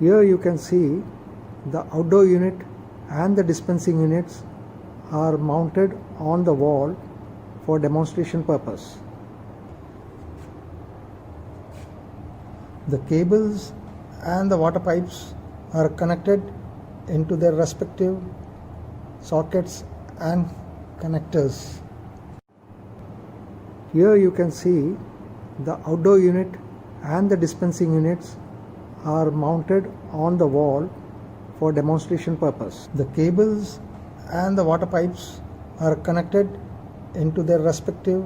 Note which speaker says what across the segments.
Speaker 1: Here you can see the outdoor unit and the dispensing units are mounted on the wall for demonstration purpose. The cables and the water pipes are connected into their respective sockets and connectors. Here you can see the outdoor unit and the dispensing units are mounted on the wall for demonstration purpose. The cables and the water pipes are connected into their respective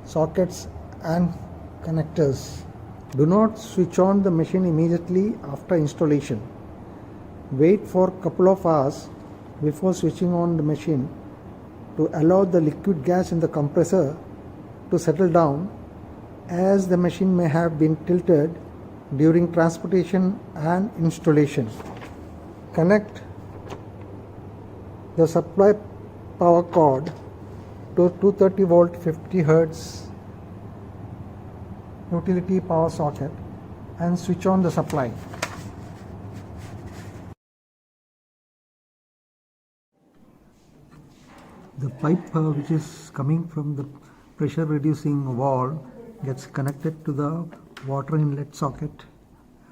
Speaker 1: sockets and connectors. Do not switch on the machine immediately after installation. Wait for a couple of hours before switching on the machine to allow the liquid gas in the compressor to settle down, as the machine may have been tilted during transportation and installation. Connect the supply power cord to 230 volt 50 Hz utility power socket and switch on the supply. The pipe which is coming from the pressure reducing valve gets connected to the water inlet socket,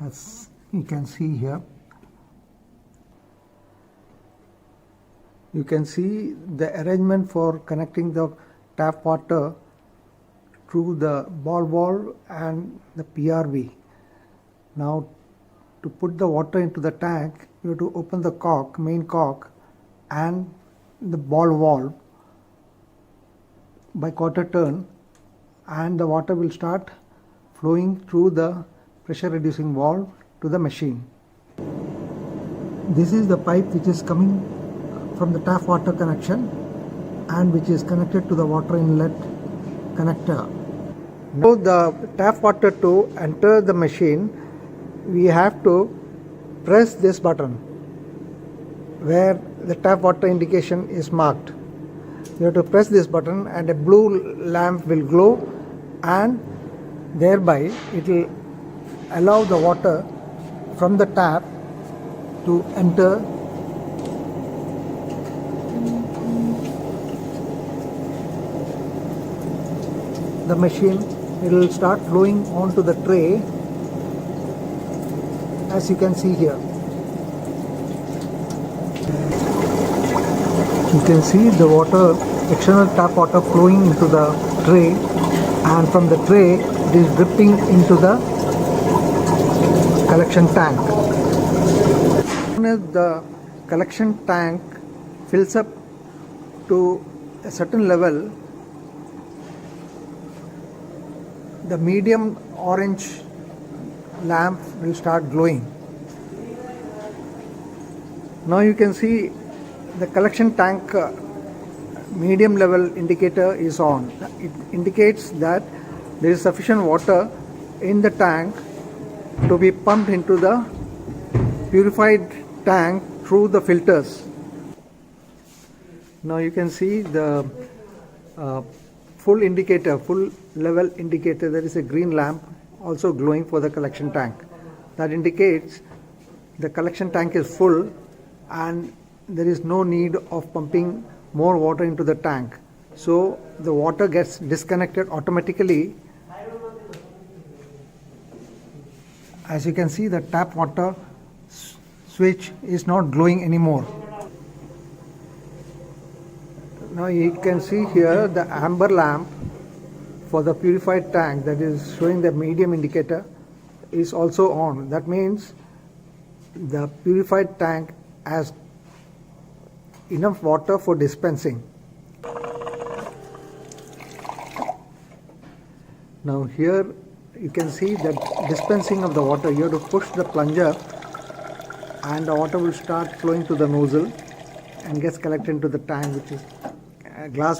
Speaker 1: as you can see here. You can see the arrangement for connecting the tap water through the ball valve and the PRV. Now, to put the water into the tank, you have to open the cork, main cork, and the ball valve by quarter turn, and the water will start flowing through the pressure reducing valve to the machine. This is the pipe which is coming from the tap water connection and which is connected to the water inlet connector. Now the tap water to enter the machine, we have to press this button where the tap water indication is marked. You have to press this button and a blue lamp will glow, and thereby it will allow the water from the tap to enter the machine. It will start flowing onto the tray, as you can see here. You can see the water, external tap water flowing into the tray, and from the tray it is dripping into the collection tank. When the collection tank fills up to a certain level, the medium orange lamp will start glowing. Now you can see the collection tank medium level indicator is on. It indicates that there is sufficient water in the tank to be pumped into the purified tank through the filters. Now you can see the full level indicator. There is a green lamp also glowing for the collection tank. That indicates the collection tank is full and there is no need of pumping more water into the tank. So the water gets disconnected automatically. As you can see, the tap water switch is not glowing anymore. Now you can see here the amber lamp for the purified tank, that is showing the medium indicator, is also on. That means the purified tank has enough water for dispensing. Now here you can see that dispensing of the water. You have to push the plunger and the water will start flowing to the nozzle and gets collected into the tank, which is glass